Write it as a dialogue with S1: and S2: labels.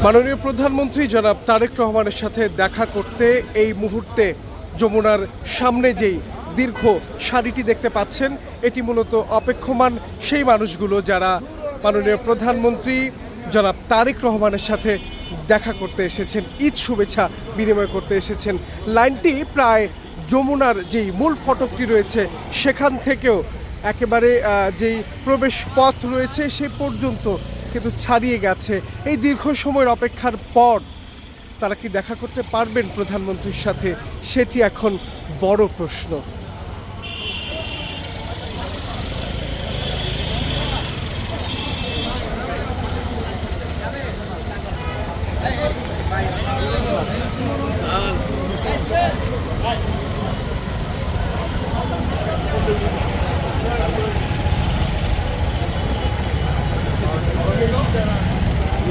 S1: মাননীয় প্রধানমন্ত্রী জনাব তারেক রহমানের সাথে দেখা করতে এই মুহূর্তে যমুনার সামনে যেই দীর্ঘ সারিটি দেখতে পাচ্ছেন, এটি মূলত অপেক্ষমান সেই মানুষগুলো যারা মাননীয় প্রধানমন্ত্রী জনাব তারেক রহমানের সাথে দেখা করতে এসেছেন, ঈদ শুভেচ্ছা বিনিময় করতে এসেছেন। লাইনটি প্রায় যমুনার যেই মূল ফটকটি রয়েছে সেখান থেকেও একেবারে যেই প্রবেশ পথ রয়েছে সে পর্যন্ত কিন্তু ছাড়িয়ে গেছে। এই দীর্ঘ সময়ের অপেক্ষার পর তারা কি দেখা করতে পারবেন প্রধানমন্ত্রীর সাথে, সেটি এখন বড় প্রশ্ন।